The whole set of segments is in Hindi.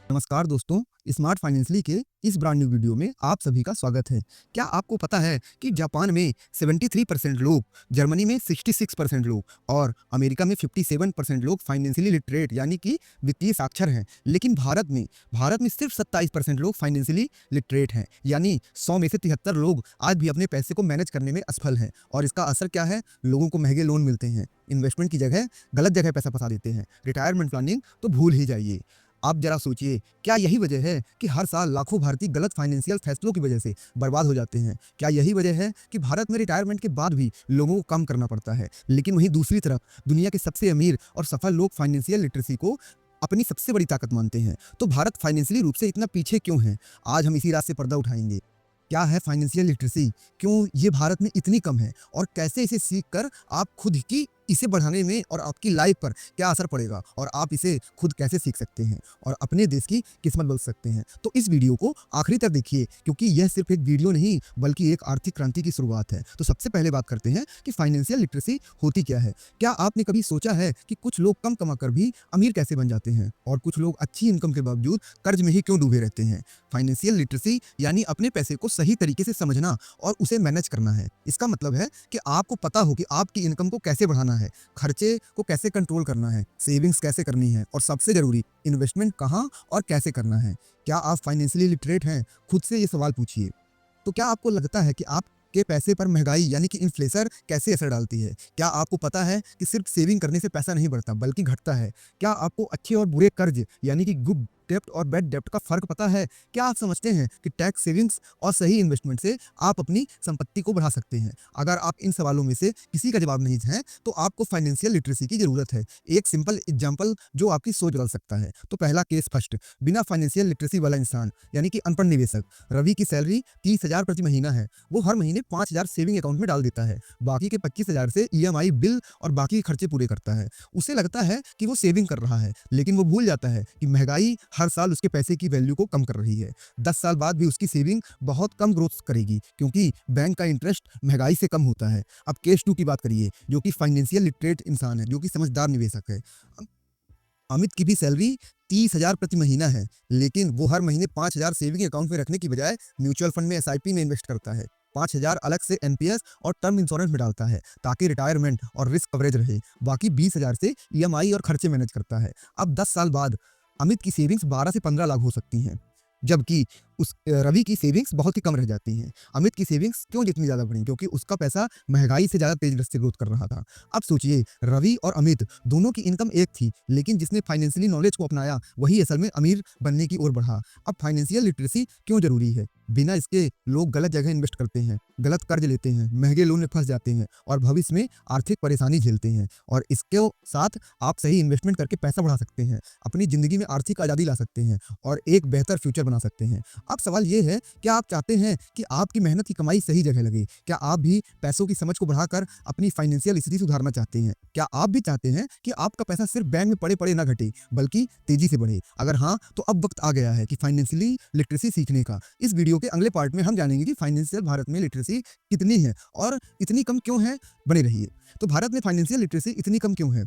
नमस्कार दोस्तों, स्मार्ट फाइनेंशियली के इस ब्रांड न्यू वीडियो में आप सभी का स्वागत है। क्या आपको पता है कि जापान में 73% लोग, जर्मनी में 66% लोग और अमेरिका में 57% लोग फाइनेंशियली लिटरेट यानी कि वित्तीय साक्षर हैं। लेकिन भारत में सिर्फ 27% लोग फाइनेंशियली लिटरेट हैं, यानी 100 में से 73 लोग आज भी अपने पैसे को मैनेज करने में असफल हैं। और इसका असर क्या है? लोगों को महंगे लोन मिलते हैं, इन्वेस्टमेंट की जगह गलत जगह पैसा फंसा देते हैं, रिटायरमेंट प्लानिंग तो भूल ही जाइए। आप जरा सोचिए, क्या यही वजह है कि हर साल लाखों भारतीय गलत फाइनेंशियल फैसलों की वजह से बर्बाद हो जाते हैं? क्या यही वजह है कि भारत में रिटायरमेंट के बाद भी लोगों को काम करना पड़ता है, लेकिन वहीं दूसरी तरफ दुनिया के सबसे अमीर और सफल लोग फाइनेंशियल लिटरेसी को अपनी सबसे बड़ी ताकत मानते हैं? तो भारत फाइनेंशियली रूप से इतना पीछे क्यों है? आज हम इसी रात से पर्दा उठाएंगे। क्या है फाइनेंशियल लिटरेसी, क्यों ये भारत में इतनी कम है और कैसे इसे सीख कर आप खुद की इसे बढ़ाने में और आपकी लाइफ पर क्या असर पड़ेगा और आप इसे खुद कैसे सीख सकते हैं और अपने देश की किस्मत बदल सकते हैं। तो इस वीडियो को आखिरी तक देखिए, क्योंकि यह सिर्फ एक वीडियो नहीं बल्कि एक आर्थिक क्रांति की शुरुआत है। तो सबसे पहले बात करते हैं कि फाइनेंशियल लिटरेसी होती क्या है। क्या आपने कभी सोचा है कि कुछ लोग कम कमाकर भी अमीर कैसे बन जाते हैं और कुछ लोग अच्छी इनकम के बावजूद कर्ज में ही क्यों डूबे रहते हैं? फाइनेंशियल लिटरेसी यानी अपने पैसे को सही तरीके से समझना और उसे मैनेज करना है। इसका मतलब है कि आपको पता हो कि आपकी इनकम को कैसे बढ़ाना है, खर्चे को कैसे कंट्रोल करना है, सेविंग्स कैसे करनी है और सबसे जरूरी इन्वेस्टमेंट कहाँ और कैसे करना है। क्या आप फाइनेंशियली लिटरेट हैं? खुद से ये सवाल पूछिए। तो क्या आपको लगता है कि आपके पैसे पर महंगाई यानी कि इन्फ्लेशन कैसे असर डालती है? क्या आपको पता है कि सिर्फ सेविंग करने से पैसा नहीं बढ़ता बल्कि घटता है? क्या आपको अच्छे और बुरे कर्ज यानी कि गुड डेप्ट और बैड डेप्ट का फर्क पता है? क्या आप समझते हैं कि टैक्स सेविंग्स और सही इन्वेस्टमेंट से आप अपनी संपत्ति को बढ़ा सकते हैं? अगर आप इन सवालों में से किसी का जवाब नहीं है तो आपको फाइनेंशियल लिटरेसी की जरूरत है। एक सिंपल एग्जांपल जो आपकी सोच बदल सकता है। तो पहला केस फर्स्ट, बिना फाइनेंशियल लिटरेसी वाला इंसान यानी कि अनपढ़ निवेशक। रवि की सैलरी 30,000 प्रति महीना है। वो हर महीने 5,000 सेविंग अकाउंट में डाल देता है, बाकी के 25,000 से ईएमआई बिल और बाकी के खर्चे पूरे करता है। उसे लगता है कि वो सेविंग कर रहा है, लेकिन वो भूल जाता है कि महंगाई हर साल उसके पैसे की वैल्यू को कम कर रही है। 10 साल बाद भी उसकी सेविंग बहुत कम ग्रोथ करेगी, क्योंकि बैंक का इंटरेस्ट महंगाई से कम होता है। अब केस 2 की बात करिए, जो कि फाइनेंशियल लिटरेट इंसान है, जो कि समझदार निवेशक है। अमित की भी सैलरी 30,000 प्रति महीना है, लेकिन वो हर महीने 5,000 सेविंग अकाउंट में रखने की बजाय म्यूचुअल फंड में एसआईपी में इन्वेस्ट करता है। 5,000 अलग से एनपीएस और टर्म इंश्योरेंस में डालता है ताकि रिटायरमेंट और रिस्क कवरेज रहे। बाकी 20,000 से ईएमआई और खर्चे मैनेज करता है। अब 10 साल बाद अमित की सेविंग्स 12 से 15 लाख हो सकती हैं, जबकि उस रवि की सेविंग्स बहुत ही कम रह जाती हैं। अमित की सेविंग्स क्यों जितनी ज़्यादा बढ़ी? क्योंकि उसका पैसा महंगाई से ज़्यादा तेज से ग्रोथ कर रहा था। अब सोचिए, रवि और अमित दोनों की इनकम एक थी, लेकिन जिसने फाइनेंशियली नॉलेज को अपनाया वही असल में अमीर बनने की ओर बढ़ा। अब फाइनेंशियल लिटरेसी क्यों जरूरी है? बिना इसके लोग गलत जगह इन्वेस्ट करते हैं, गलत कर्ज लेते हैं, महंगे लोन में फंस जाते हैं और भविष्य में आर्थिक परेशानी झेलते हैं। और इसके साथ आप सही इन्वेस्टमेंट करके पैसा बढ़ा सकते हैं, अपनी जिंदगी में आर्थिक आज़ादी ला सकते हैं और एक बेहतर फ्यूचर बना सकते हैं। अब सवाल ये है, क्या आप चाहते हैं कि आपकी मेहनत की कमाई सही जगह लगे? क्या आप भी पैसों की समझ को बढ़ाकर अपनी फाइनेंशियल स्थिति सुधारना चाहते हैं? क्या आप भी चाहते हैं कि आपका पैसा सिर्फ बैंक में पड़े पड़े ना घटे बल्कि तेजी से बढ़े? अगर हाँ, तो अब वक्त आ गया है कि फाइनेंशियली लिटरेसी सीखने का। इस वीडियो के अगले पार्ट में हम जानेंगे कि फाइनेंशियल भारत में लिटरेसी कितनी है और इतनी कम क्यों है। बने रहिए। तो भारत में फाइनेंशियल लिटरेसी इतनी कम क्यों है?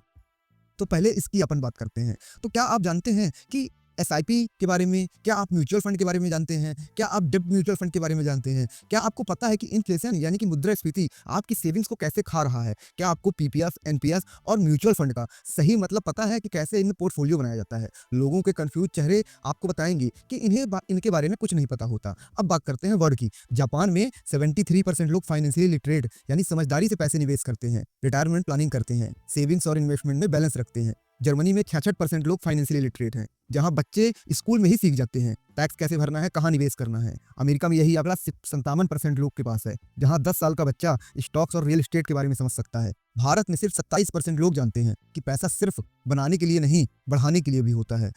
तो पहले इसकी अपन बात करते हैं। तो क्या आप जानते हैं कि एसआईपी के बारे में? क्या आप म्यूचुअल फंड के बारे में जानते हैं? क्या आप डेब्ट म्यूचुअल फंड के बारे में जानते हैं? क्या आपको पता है कि इन्फ्लेशन यानी कि मुद्रास्फीति आपकी सेविंग्स को कैसे खा रहा है? क्या आपको पीपीएफ, एनपीएस और म्यूचुअल फंड का सही मतलब पता है कि कैसे इनमें पोर्टफोलियो बनाया जाता है? लोगों के कंफ्यूज चेहरे आपको बताएंगे कि इनके बारे में कुछ नहीं पता होता। अब बात करते हैं वर्ल्ड की। जापान में 73% लोग फाइनेंशियली लिटरेट यानी समझदारी से पैसे निवेश करते हैं, रिटायरमेंट प्लानिंग करते हैं, सेविंग्स और इन्वेस्टमेंट में बैलेंस रखते हैं। जर्मनी में 66% लोग फाइनेंशियली लिटरेट हैं, जहां बच्चे स्कूल में ही सीख जाते हैं टैक्स कैसे भरना है, कहाँ निवेश करना है। अमेरिका में यही आंकड़ा 57% लोग के पास है, जहां 10 साल का बच्चा स्टॉक्स और रियल एस्टेट के बारे में समझ सकता है। भारत में सिर्फ 27% लोग जानते हैं कि पैसा सिर्फ बनाने के लिए नहीं, बढ़ाने के लिए भी होता है।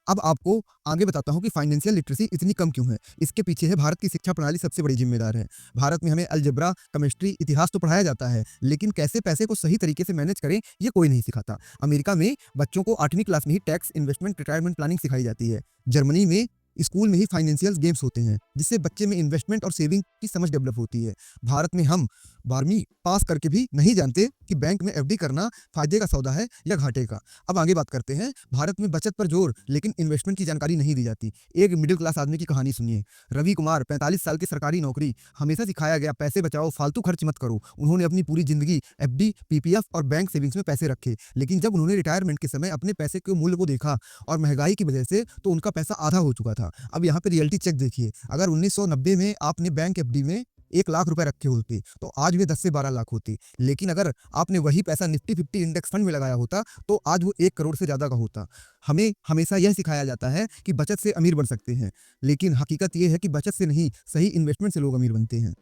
अब आपको आगे बताता हूँ कि फाइनेंशियल लिटरेसी इतनी कम क्यों है। इसके पीछे है भारत की शिक्षा प्रणाली सबसे बड़ी जिम्मेदार है। भारत में हमें अलजेब्रा, केमिस्ट्री, इतिहास तो पढ़ाया जाता है, लेकिन कैसे पैसे को सही तरीके से मैनेज करें ये कोई नहीं सिखाता। अमेरिका में बच्चों को 8वीं क्लास में ही टैक्स, इन्वेस्टमेंट, रिटायरमेंट प्लानिंग सिखाई जाती है। जर्मनी में स्कूल में ही फाइनेंशियल गेम्स होते हैं, जिससे बच्चे में इन्वेस्टमेंट और सेविंग की समझ डेवलप होती है। भारत में हम 12वीं पास करके भी नहीं जानते कि बैंक में एफडी करना फायदे का सौदा है या घाटे का। अब आगे बात करते हैं भारत में बचत पर जोर लेकिन इन्वेस्टमेंट की जानकारी नहीं दी जाती। एक मिडिल क्लास आदमी की कहानी सुनिए। रवि कुमार 45 साल की सरकारी नौकरी, हमेशा सिखाया गया पैसे बचाओ, फालतू खर्च मत करो। उन्होंने अपनी पूरी जिंदगी एफडी, पीपीएफ और बैंक सेविंग्स में पैसे रखे, लेकिन जब उन्होंने रिटायरमेंट के समय अपने पैसे के मूल्य को देखा और महंगाई की वजह से, तो उनका पैसा आधा हो चुका था। अब यहाँ पे रियलिटी चेक देखिए, अगर 1990 में आपने बैंक एफडी में 1 लाख रुपए रखे होते तो आज वे 10 से 12 लाख होते, लेकिन अगर आपने वही पैसा निफ्टी 50 इंडेक्स फंड में लगाया होता तो आज वो 1 करोड़ से ज़्यादा का होता। हमें हमेशा यह सिखाया जाता है कि बचत से अमीर बन सकते हैं, लेकिन हकीकत ये है कि बचत से नहीं, सही इन्वेस्टमेंट से लोग अमीर बनते हैं।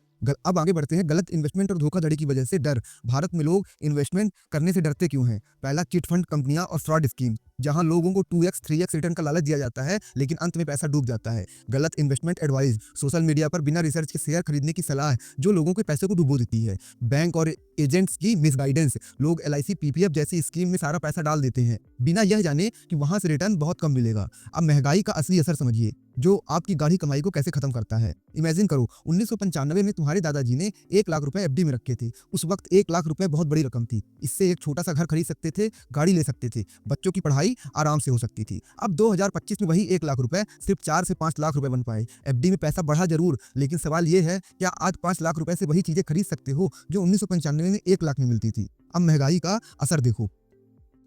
अब आगे बढ़ते हैं, गलत इन्वेस्टमेंट और धोखाधड़ी की वजह से डर। भारत में लोग इन्वेस्टमेंट करने से डरते क्यों हैं? पहला, चिट फंड कंपनियां और फ्रॉड स्कीम, जहां लोगों को 2x 3x रिटर्न का लालच दिया जाता है, लेकिन अंत में पैसा डूब जाता है। गलत इन्वेस्टमेंट एडवाइस, सोशल मीडिया पर बिना रिसर्च के शेयर खरीदने की सलाह जो लोगों के पैसे को डुबो देती है। बैंक और एजेंट्स की मिसगाइडेंस, लोग LIC, PPF जैसी स्कीम में सारा पैसा डाल देते हैं बिना यह जाने कि वहां से रिटर्न बहुत कम मिलेगा। अब महंगाई का असली असर समझिए, जो आपकी गाढ़ी कमाई को कैसे खत्म करता है। इमेजिन करो, 1995 में तुम्हारे दादाजी ने 1 लाख रुपए एफडी में रखे थे। उस वक्त 1 लाख रुपए बहुत बड़ी रकम थी। इससे एक छोटा सा घर खरीद सकते थे, गाड़ी ले सकते थे, बच्चों की पढ़ाई आराम से हो सकती थी। अब 2025 में वही 1 लाख रुपए सिर्फ 4 से 5 लाख रुपए बन पाए। एफडी में पैसा बढ़ा जरूर, लेकिन सवाल ये है, क्या आज 5 लाख रुपए से वही चीजें खरीद सकते हो जो 1995 में 1 लाख में मिलती थी? अब महंगाई का असर देखो,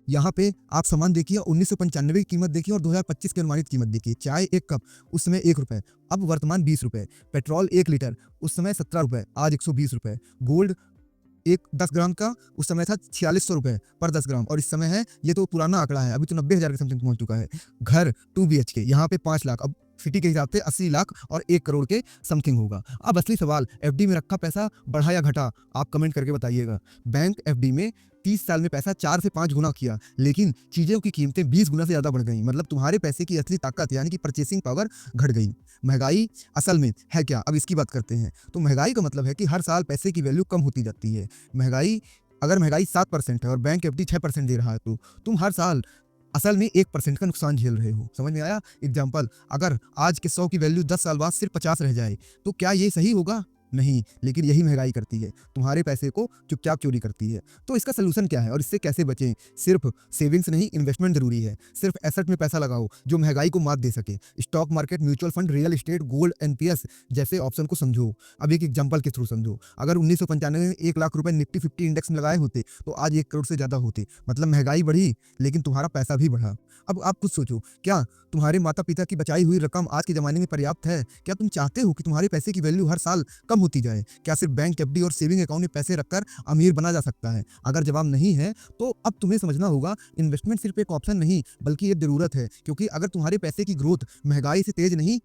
यहाँ पे आप सामान देखिए, 1995 की कीमत देखिए और 2025 की अनुमानित कीमत देखिए। चाय 1 कप उस समय 1 रुपए, अब वर्तमान 20 रुपए। पेट्रोल 1 लीटर उस समय 17 रुपए, आज 120 रुपए। गोल्ड एक 10 ग्राम का उस समय था 4600 रुपए पर 10 ग्राम, और इस समय है, ये तो पुराना आंकड़ा है, अभी तो 90,000 के समथिंग पहुंच चुका है। घर 2 BHK यहाँ पे 5 लाख, अब सिटी के हिसाब से 80 लाख और 1 करोड़ के समथिंग होगा। अब असली सवाल, एफडी में रखा पैसा बढ़ा या घटा? आप कमेंट करके बताइएगा। बैंक एफडी में 30 साल में पैसा 4 से 5 गुना किया, लेकिन चीज़ों की कीमतें 20 गुना से ज़्यादा बढ़ गई। मतलब तुम्हारे पैसे की असली ताकत यानी कि परचेसिंग पावर घट गई। महंगाई असल में है क्या? अब इसकी बात करते हैं। तो महंगाई का मतलब है कि हर साल पैसे की वैल्यू कम होती जाती है। अगर महंगाई 7% है और बैंक एफडी 6% दे रहा है, तो तुम हर साल असल में 1% का नुकसान झेल रहे हो। समझ में आया? एग्जाम्पल, अगर आज के 100 की वैल्यू 10 साल बाद सिर्फ 50 रह जाए, तो क्या ये सही होगा? नहीं, लेकिन यही महंगाई करती है, तुम्हारे पैसे को चुपचाप चोरी करती है। तो इसका सलूशन क्या है और इससे कैसे बचें? सिर्फ सेविंग्स नहीं, इन्वेस्टमेंट जरूरी है। सिर्फ एसेट में पैसा लगाओ जो महंगाई को मात दे सके। Stock market, mutual fund, real estate, gold, NPS जैसे ऑप्शन को समझो। अब एक एग्जाम्पल के थ्रू समझो, अगर 1995 में 1 लाख रुपए निफ्टी 50 इंडेक्स में लगाए होते तो आज 1 करोड़ से ज्यादा होते। मतलब महंगाई बढ़ी लेकिन तुम्हारा पैसा भी बढ़ा। अब आप खुद सोचो, क्या तुम्हारे माता पिता की बचाई हुई रकम आज के जमाने में पर्याप्त है? क्या तुम चाहते हो कि तुम्हारे पैसे की वैल्यू हर साल कम होती जाए? क्या सिर्फ बैंक एफडी और सेविंग अकाउंट में पैसे रखकर अमीर बना जा सकता है? अगर जवाब नहीं है, तो अब तुम्हें समझना होगा, इन्वेस्टमेंट सिर्फ एक ऑप्शन नहीं बल्कि एक जरूरत है। क्योंकि अगर तुम्हारे पैसे की ग्रोथ महंगाई से तेज नहीं,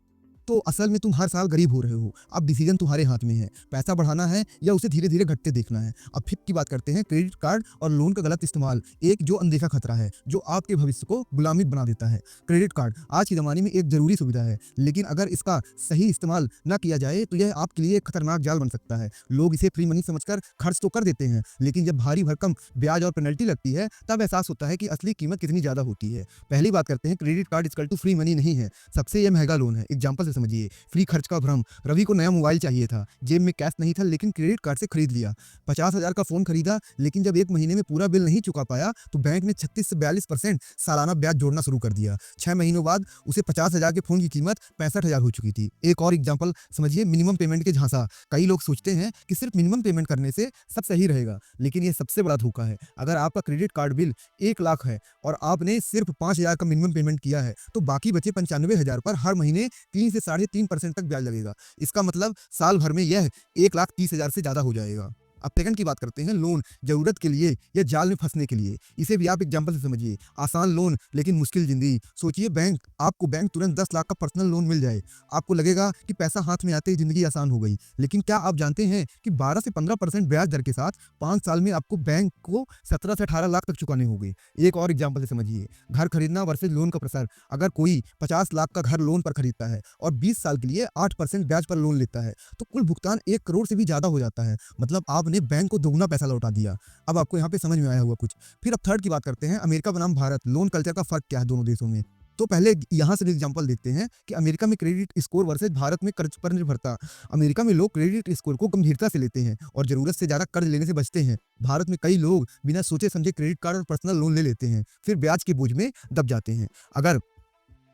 तो असल में तुम हर साल गरीब हो रहे हो। अब डिसीजन तुम्हारे हाथ में है, पैसा बढ़ाना है या उसे धीरे धीरे घटते देखना है। अब फिर की बात करते हैं, क्रेडिट कार्ड और लोन का गलत इस्तेमाल, एक जो अनदेखा खतरा है जो आपके भविष्य को गुलामी बना देता है। क्रेडिट कार्ड आज के ज़माने में एक जरूरी सुविधा है, लेकिन अगर इसका सही इस्तेमाल न किया जाए तो यह आपके लिए एक खतरनाक जाल बन सकता है। लोग इसे फ्री मनी समझकर खर्च तो कर देते हैं, लेकिन जब भारी भरकम ब्याज और पेनल्टी लगती है तब एहसास होता है कि असली कीमत कितनी ज़्यादा होती है। पहली बात करते हैं, credit card equal to free money नहीं है, सबसे यह महंगा लोन है। एग्जाम्पल से समझिए, फ्री खर्च का भ्रम। रवि को नया मोबाइल चाहिए था, जेब में कैश नहीं था, लेकिन क्रेडिट कार्ड से खरीद लिया। 50,000 का फोन खरीदा, लेकिन जब 1 महीने में पूरा बिल नहीं चुका पाया तो बैंक ने 36 से 42% सालाना ब्याज जोड़ना शुरू कर दिया। 6 महीनों बाद उसे 50,000 के फोन की कीमत 65,000 हो चुकी थी। एक और एग्जाम्पल समझिए, मिनिमम पेमेंट के झांसा। कई लोग सोचते हैं कि सिर्फ मिनिमम पेमेंट करने से सब सही रहेगा, लेकिन यह सबसे बड़ा धोखा है। अगर आपका क्रेडिट कार्ड बिल 1 लाख है और आपने सिर्फ 5,000 का मिनिमम पेमेंट किया है, तो बाकी बचे 95,000 पर हर महीने 3 से 3.5% तक ब्याज लगेगा। इसका मतलब साल भर में यह 1,30,000 से ज्यादा हो जाएगा। अब सेकंड की बात करते हैं, लोन जरूरत के लिए या जाल में फंसने के लिए। इसे भी आप एग्जांपल से समझिए। आसान लोन लेकिन मुश्किल जिंदगी। सोचिए, बैंक तुरंत 10 लाख का पर्सनल लोन मिल जाए, आपको लगेगा कि पैसा हाथ में आते ही जिंदगी आसान हो गई। लेकिन क्या आप जानते हैं कि 12 से 15% ब्याज दर के साथ 5 साल में आपको बैंक को 17 से 18 लाख तक चुकाने होंगे। एक और एग्जाम्पल से समझिए, घर खरीदना वर्सेज लोन का प्रेशर। अगर कोई 50 लाख का घर लोन पर खरीदता है और 20 साल के लिए 8% ब्याज पर लोन लेता है, तो कुल भुगतान 1 करोड़ से भी ज्यादा हो जाता है। मतलब आपने बैंक को दोगुना पैसा लौटा दिया। अब आपको यहाँ पे समझ में आया होगा कुछ। फिर अब थर्ड की बात करते हैं, अमेरिका बनाम भारत, लोन कल्चर का फर्क क्या है दोनों देशों में। तो पहले यहाँ से एग्जांपल देखते हैं कि अमेरिका में क्रेडिट स्कोर वर्सेस भारत में कर्ज पर निर्भरता। अमेरिका में लोग क्रेडिट स्कोर को गंभीरता से लेते हैं और जरूरत से ज्यादा कर्ज लेने से बचते हैं। भारत में कई लोग बिना सोचे समझे क्रेडिट कार्ड और पर्सनल लोन ले लेते हैं, फिर ब्याज के बोझ में दब जाते हैं। अगर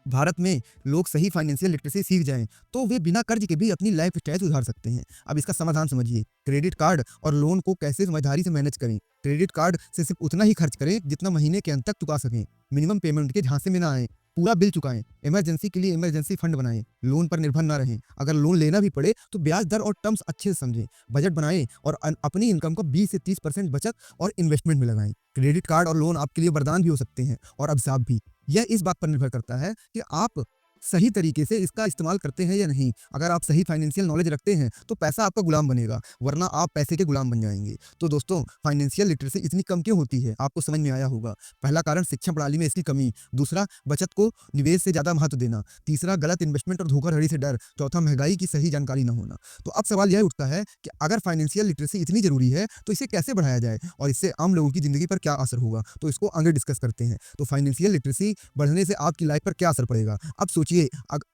भारत में लोग सही फाइनेंशियल लिटरेसी सीख जाएं तो वे बिना कर्ज के भी अपनी लाइफ स्टाइल सुधार सकते हैं। अब इसका समाधान समझिए। क्रेडिट कार्ड और लोन को कैसे समझदारी से मैनेज करें। क्रेडिट कार्ड से सिर्फ उतना ही खर्च करें जितना महीने के अंत तक चुका सकें। मिनिमम पेमेंट के झांसे में ना आए, पूरा बिल चुकाएं। इमरजेंसी के लिए इमरजेंसी फंड बनाएं। लोन पर निर्भर ना रहें। अगर लोन लेना भी पड़े तो ब्याज दर और टर्म्स अच्छे से समझें। बजट बनाएं और अपनी इनकम को 20 से 30% बचत और इन्वेस्टमेंट में लगाएं। क्रेडिट कार्ड और लोन आपके लिए वरदान भी हो सकते हैं और अभिशाप भी। यह इस बात पर निर्भर करता है कि आप सही तरीके से इसका इस्तेमाल करते हैं या नहीं। अगर आप सही फाइनेंशियल नॉलेज रखते हैं तो पैसा आपका गुलाम बनेगा, वरना आप पैसे के गुलाम बन जाएंगे। तो दोस्तों, फाइनेंशियल लिटरेसी इतनी कम क्यों होती है, आपको समझ में आया होगा। पहला कारण शिक्षा प्रणाली में इसकी कमी, दूसरा बचत को निवेश से ज्यादा महत्व देना, तीसरा गलत इन्वेस्टमेंट और धोखाधड़ी से डर, चौथा महंगाई की सही जानकारी न होना। तो अब सवाल यह उठता है कि अगर फाइनेंशियल लिटरेसी इतनी जरूरी है तो इसे कैसे बढ़ाया जाए और इससे आम लोगों की जिंदगी पर क्या असर होगा। तो इसको आगे डिस्कस करते हैं। तो फाइनेंशियल लिटरेसी बढ़ने से आपकी लाइफ पर क्या असर पड़ेगा। अब सोचिए,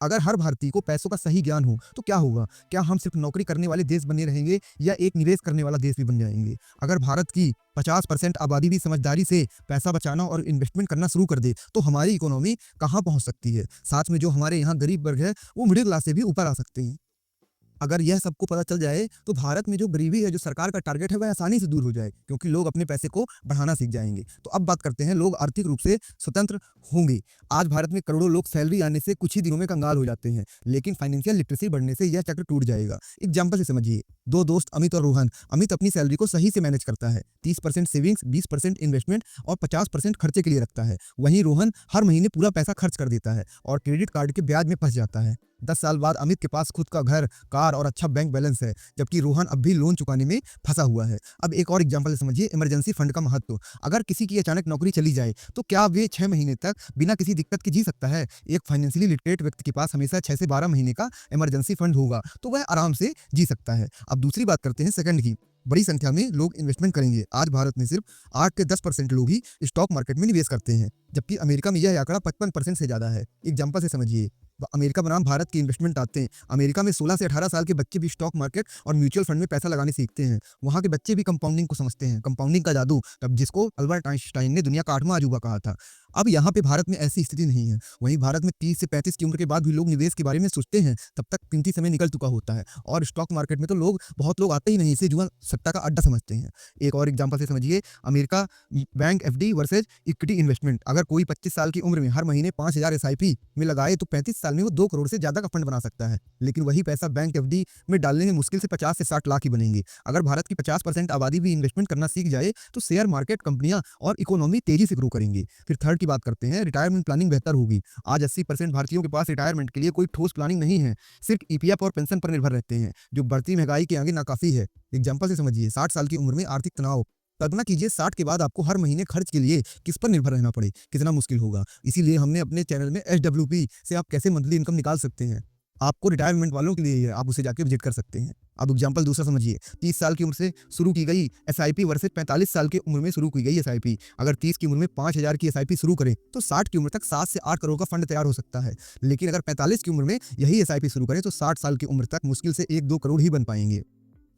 अगर हर भारतीय को पैसों का सही ज्ञान हो तो क्या होगा। क्या हम सिर्फ नौकरी करने वाले देश बने रहेंगे या एक निवेश करने वाला देश भी बन जाएंगे। अगर भारत की 50% आबादी भी समझदारी से पैसा बचाना और इन्वेस्टमेंट करना शुरू कर दे तो हमारी इकोनॉमी कहाँ पहुंच सकती है। साथ में जो हमारे यहाँ गरीब वर्ग है वो मिडिल क्लास से भी ऊपर आ सकते हैं। अगर यह सबको पता चल जाए तो भारत में जो गरीबी है, जो सरकार का टारगेट है, वह आसानी से दूर हो जाए, क्योंकि लोग अपने पैसे को बढ़ाना सीख जाएंगे। तो अब बात करते हैं, लोग आर्थिक रूप से स्वतंत्र होंगे। आज भारत में करोड़ों लोग सैलरी आने से कुछ ही दिनों में कंगाल हो जाते हैं, लेकिन फाइनेंशियल लिटरेसी बढ़ने से यह चक्र टूट जाएगा। एग्जाम्पल से समझिए। दो दोस्त अमित और रोहन। अमित अपनी सैलरी को सही से मैनेज करता है, 30% सेविंग्स, 20% इन्वेस्टमेंट और 50% खर्चे के लिए रखता है। वहीं रोहन हर महीने पूरा पैसा खर्च कर देता है और क्रेडिट कार्ड के ब्याज में फंस जाता है। 10 साल बाद अमित के पास खुद का घर, कार और अच्छा बैंक बैलेंस है, जबकि रोहन अब भी लोन चुकाने में फंसा हुआ है। अब एक और एग्जांपल से समझिए, इमरजेंसी फंड का महत्व। अगर किसी की अचानक नौकरी चली जाए तो क्या वे 6 महीने तक बिना किसी दिक्कत के जी सकता है। एक फाइनेंशियली लिटरेट व्यक्ति के पास हमेशा 6 से 12 महीने का इमरजेंसी फंड होगा तो वह आराम से जी सकता है। अब दूसरी बात करते हैं सेकंड की। बड़ी संख्या में लोग इन्वेस्टमेंट करेंगे। आज भारत में सिर्फ 8 से 10% लोग ही स्टॉक मार्केट में निवेश करते हैं, जबकि अमेरिका में यह आंकड़ा 55% से ज्यादा है। एग्जाम्पल से समझिए। अमेरिका बनाम भारत की इन्वेस्टमेंट आते हैं। अमेरिका में 16 से 18 साल के बच्चे भी स्टॉक मार्केट और म्यूचुअल फंड में पैसा लगाने सीखते हैं। वहाँ के बच्चे भी कंपाउंडिंग को समझते हैं, कंपाउंडिंग का जादू, तब जिसको अल्बर्ट आइंस्टाइन ने दुनिया का 8वां अजूबा कहा था। अब यहाँ पे भारत में ऐसी स्थिति नहीं है। वहीं भारत में 30 से 35 की उम्र के बाद भी लोग निवेश के बारे में सोचते हैं, तब तक कीमती समय निकल चुका होता है। और स्टॉक मार्केट में तो बहुत लोग आते ही नहीं, इसे जुआ सट्टा का अड्डा समझते हैं। एक और एग्जाम्पल से समझिए। America bank FD versus equity investment. अगर कोई 25 साल की उम्र में हर महीने 5000 एसआईपी में लगाए तो 35 साल में वो 2 करोड़ से ज्यादा का फंड बना सकता है। लेकिन वही पैसा बैंक एफडी में डालने में मुश्किल से 50 से 60 लाख ही बनेंगे। अगर भारत की 50% आबादी भी इन्वेस्टमेंट करना सीख जाए तो शेयर मार्केट, कंपनियां और इकोनॉमी तेजी से ग्रो करेंगे। फिर थर्ड की बात करते हैं, रिटायरमेंट प्लानिंग बेहतर होगी। आज 80% भारतीयों के पास रिटायरमेंट के लिए कोई ठोस प्लानिंग नहीं है, सिर्फ ईपीएफ और पेंशन पर निर्भर रहते हैं, जो बढ़ती महंगाई के आगे नाकाफी है। एग्जाम्पल से समझिए। 60 साल की उम्र में आर्थिक तनाव। कल्पना कीजिए 60 के बाद आपको हर महीने खर्च के लिए किस पर निर्भर रहना पड़े, कितना मुश्किल होगा। इसीलिए हमने अपने चैनल में SWP से आप कैसे मंथली इनकम निकाल सकते हैं, आपको रिटायरमेंट वालों के लिए आप उसे जाके विजिट कर सकते हैं। अब एग्जांपल दूसरा समझिए। 30 साल की उम्र से शुरू की गई एसआईपी वर्सेस 45 साल की उम्र में शुरू की गई एसआईपी। अगर 30 की उम्र में 5000 की एसआईपी शुरू करें तो 60 की उम्र तक 7 से 8 करोड़ का फंड तैयार हो सकता है। लेकिन अगर 45 की उम्र में यही एसआईपी शुरू करें तो 60 साल की उम्र तक मुश्किल से 1-2 करोड़ ही बन पाएंगे।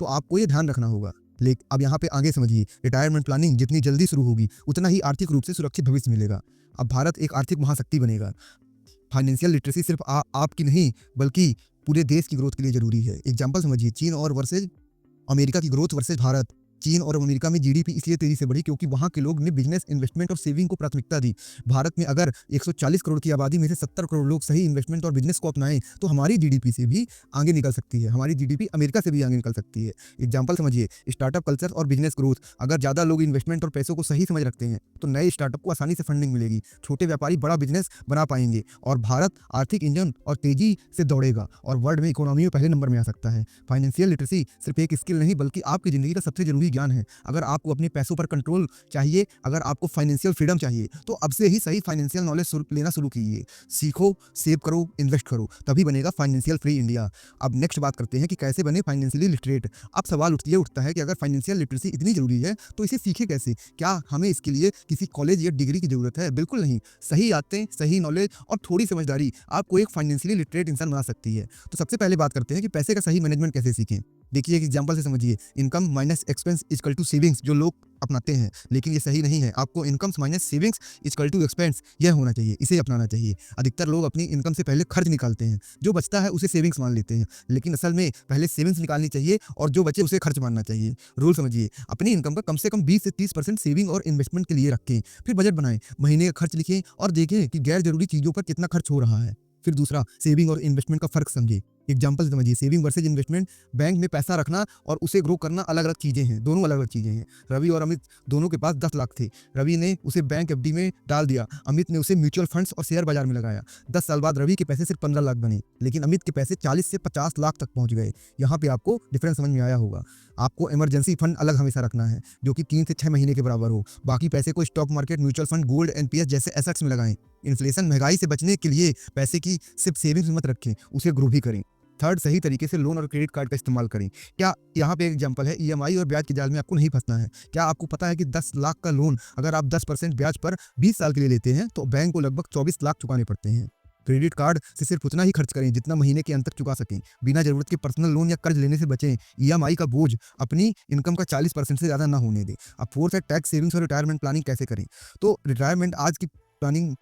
तो आपको ये ध्यान रखना होगा। लेकिन अब यहाँ पे आगे समझिए। रिटायरमेंट प्लानिंग जितनी जल्दी शुरू होगी उतना ही आर्थिक रूप से सुरक्षित भविष्य मिलेगा। अब भारत एक आर्थिक महाशक्ति बनेगा। फाइनेंशियल लिटरेसी सिर्फ आपकी नहीं बल्कि पूरे देश की ग्रोथ के लिए जरूरी है। एग्जांपल समझिए। चीन और वर्सेज अमेरिका की ग्रोथ वर्सेज भारत। चीन और अमेरिका में जीडीपी इसलिए तेजी से बढ़ी क्योंकि वहां के लोग ने बिजनेस, इन्वेस्टमेंट और सेविंग को प्राथमिकता दी। भारत में अगर 140 करोड़ की आबादी में से 70 करोड़ लोग सही इन्वेस्टमेंट और बिजनेस को अपनाएं तो हमारी जीडीपी से भी आगे निकल सकती है। हमारी जीडीपी अमेरिका से भी आगे निकल सकती है। एग्जाम्पल समझिए। स्टार्टअप कल्चर और बिजनेस ग्रोथ। अगर ज्यादा लोग इन्वेस्टमेंट और पैसों को सही समझ रखते हैं तो नए स्टार्टअप को आसानी से फंडिंग मिलेगी, छोटे व्यापारी बड़ा बिजनेस बना पाएंगे और भारत आर्थिक इंजन और तेजी से दौड़ेगा और वर्ल्ड में इकोनॉमी में पहले नंबर में आ सकता है। फाइनेंशियल लिटरेसी सिर्फ एक स्किल नहीं बल्कि आपकी जिंदगी का सबसे जरूरी जरूरी ज्ञान है। अगर आपको अपने पैसों पर कंट्रोल चाहिए, अगर आपको फाइनेंशियल फ्रीडम चाहिए, तो अब से ही सही फाइनेंशियल नॉलेज लेना शुरू कीजिए। सीखो, सेव करो, इन्वेस्ट करो, तभी बनेगा फाइनेंशियल फ्री इंडिया। अब नेक्स्ट बात करते हैं कि कैसे बने फाइनेंशियली लिटरेट। अब सवाल ये उठता है कि अगर फाइनेंशियल लिटरेसी इतनी जरूरी है तो इसे सीखे कैसे? क्या हमें इसके लिए किसी कॉलेज या डिग्री की जरूरत है? बिल्कुल नहीं। सही आदतें, सही नॉलेज और थोड़ी समझदारी आपको एक फाइनेंशियली लिटरेट इंसान बना सकती है। तो सबसे पहले बात करते हैं कि पैसे का सही मैनेजमेंट कैसे सीखें। देखिए एक एग्जांपल से समझिए। Income minus expense equal to savings जो लोग अपनाते हैं, लेकिन ये सही नहीं है। आपको income minus savings equal to expense यह होना चाहिए, इसे अपनाना चाहिए। अधिकतर लोग अपनी इनकम से पहले खर्च निकालते हैं, जो बचता है उसे सेविंग्स मान लेते हैं, लेकिन असल में पहले सेविंग्स निकालनी चाहिए और जो बचे उसे खर्च मानना चाहिए। रूल समझिए, अपनी इनकम का कम से कम 20 से 30% सेविंग और इन्वेस्टमेंट के लिए रखें। फिर बजट बनाएं, महीने का खर्च लिखें और देखें कि गैर जरूरी चीजों पर कितना खर्च हो रहा है। फिर दूसरा, सेविंग और इन्वेस्टमेंट का फर्क समझिए। एग्जाम्पल समझिए, सेविंग वर्सेज इन्वेस्टमेंट। बैंक में पैसा रखना और उसे ग्रो करना अलग अलग चीजें हैं, दोनों अलग अलग चीजें हैं। रवि और अमित दोनों के पास 10 लाख थे। रवि ने उसे बैंक एफडी में डाल दिया, अमित ने उसे म्यूचुअल फंड्स और शेयर बाजार में लगाया। 10 साल बाद रवि के पैसे सिर्फ 15 लाख बने, लेकिन अमित के पैसे 40 से 50 लाख तक पहुंच गए। यहाँ पे आपको डिफरेंस समझ में आया होगा। आपको इमरजेंसी फंड अलग हमेशा रखना है, जो कि 3 से 6 महीने के बराबर हो। बाकी पैसे को stock market, mutual fund, gold, NPS जैसे एसेट्स में लगाएं। इन्फ्लेशन, महंगाई से बचने के लिए पैसे की सिर्फ सेविंग्स में मत रखें, उसे ग्रो भी करें। थर्ड, सही तरीके से लोन और क्रेडिट कार्ड का इस्तेमाल करें। क्या यहाँ पे एक एग्जांपल है, ईएमआई और ब्याज के जाल में आपको नहीं फंसना है। क्या आपको पता है कि 10 लाख का लोन अगर आप 10% ब्याज पर 20 साल के लिए लेते हैं तो बैंक को लगभग 24 लाख चुकाने पड़ते हैं। क्रेडिट कार्ड से सिर्फ उतना ही खर्च करें जितना महीने के अंत तक चुका सकें। बिना जरूरत के पर्सनल लोन या कर्ज लेने से बचें। ईएमआई का बोझ अपनी इनकम का 40% से ज़्यादा ना होने दें। अब फोर्थ है, टैक्स सेविंग्स और रिटायरमेंट प्लानिंग कैसे करें। तो रिटायरमेंट आज की प्लानिंग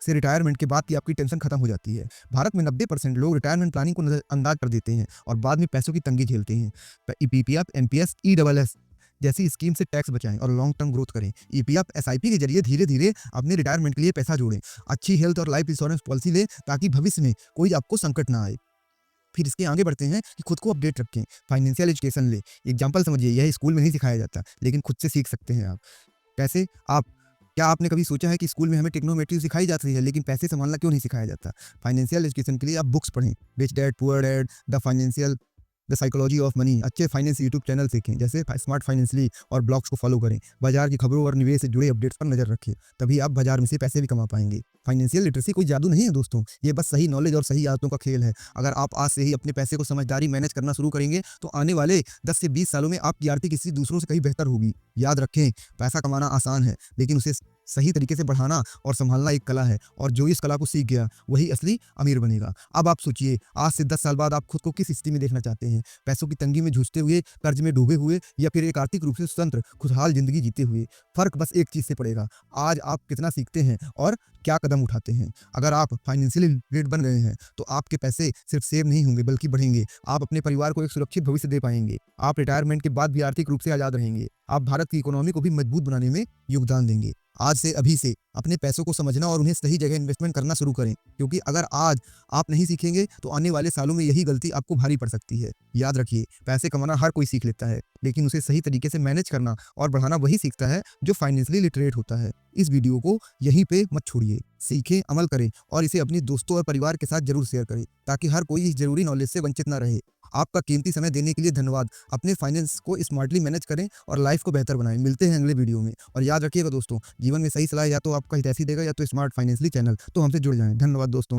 से रिटायरमेंट के बाद की आपकी टेंशन खत्म हो जाती है। भारत में 90% लोग रिटायरमेंट प्लानिंग को नजरअंदाज कर देते हैं और बाद में पैसों की तंगी झेलते हैं। पीपीएफ, एनपीएस, ईडब्ल्यूएस जैसी स्कीम से टैक्स बचाएं और लॉन्ग टर्म ग्रोथ करें। ईपीएफ, एसआईपी के जरिए धीरे धीरे अपने रिटायरमेंट के लिए पैसा जोड़ें। अच्छी हेल्थ और लाइफ इंश्योरेंस पॉलिसी लें ताकि भविष्य में कोई आपको संकट ना आए। फिर इसके आगे बढ़ते हैं कि खुद को अपडेट रखें। फाइनेंशियल एजुकेशन ले। एग्जाम्पल समझिए, यह स्कूल में नहीं सिखाया जाता, लेकिन खुद से सीख सकते हैं आप। कैसे? क्या आपने कभी सोचा है कि स्कूल में हमें टेक्नोमेट्री सिखाई जाती है, लेकिन पैसे संभालना क्यों नहीं सिखाया जाता? फाइनेंशियल एजुकेशन के लिए आप बुक्स पढ़ें। Rich dad poor dad, the psychology of money. अच्छे फाइनेंस यूट्यूब चैनल सीखें, जैसे स्मार्ट फाइनेंशियली और ब्लॉग्स को फॉलो करें। बाजार की खबरों और निवेश से जुड़े अपडेट्स पर नजर रखें, तभी आप बाजार में से पैसे भी कमा पाएंगे। फाइनेंशियल लिटरेसी कोई जादू नहीं है दोस्तों, ये बस सही नॉलेज और सही आदतों का खेल है। अगर आप आज से ही अपने पैसे को समझदारी मैनेज करना शुरू करेंगे तो आने वाले 10 से 20 सालों में आपकी आर्थिक स्थिति दूसरों से कहीं बेहतर होगी। याद रखें, पैसा कमाना आसान है, लेकिन उसे सही तरीके से बढ़ाना और संभालना एक कला है, और जो इस कला को सीख गया वही असली अमीर बनेगा। अब आप सोचिए, आज से 10 साल बाद आप खुद को किस स्थिति में देखना चाहते हैं? पैसों की तंगी में जूझते हुए, कर्ज में डूबे हुए, या फिर एक आर्थिक रूप से स्वतंत्र खुशहाल जिंदगी जीते हुए? फर्क बस एक चीज से पड़ेगा, आज आप कितना सीखते हैं और क्या कदम उठाते हैं। अगर आप फाइनेंशियली लिटरेट बन गए हैं तो आपके पैसे सिर्फ सेव नहीं होंगे बल्कि बढ़ेंगे। आप अपने परिवार को एक सुरक्षित भविष्य दे पाएंगे। आप रिटायरमेंट के बाद भी आर्थिक रूप से आजाद रहेंगे। आप भारत की इकोनॉमी को भी मजबूत बनाने में योगदान देंगे। आज से, अभी से अपने पैसों को समझना और उन्हें सही जगह इन्वेस्टमेंट करना शुरू करें, क्योंकि अगर आज आप नहीं सीखेंगे तो आने वाले सालों में यही गलती आपको भारी पड़ सकती है। याद रखिए, पैसे कमाना हर कोई सीख लेता है, लेकिन उसे सही तरीके से मैनेज करना और बढ़ाना वही सीखता है जो फाइनेंशियली लिटरेट होता है। इस वीडियो को यहीं पे मत छोड़िए, सीखें, अमल करें और इसे अपने दोस्तों और परिवार के साथ जरूर शेयर करें, ताकि हर कोई इस जरूरी नॉलेज से वंचित ना रहे। आपका कीमती समय देने के लिए धन्यवाद। अपने फाइनेंस को स्मार्टली मैनेज करें और लाइफ को बेहतर बनाएं। मिलते हैं अगले वीडियो में, और याद रखिएगा दोस्तों, जीवन में सही सलाह या तो आपका हितैषी देगा या तो स्मार्ट फाइनेंशियली चैनल। तो हमसे जुड़ जाएं। धन्यवाद दोस्तों।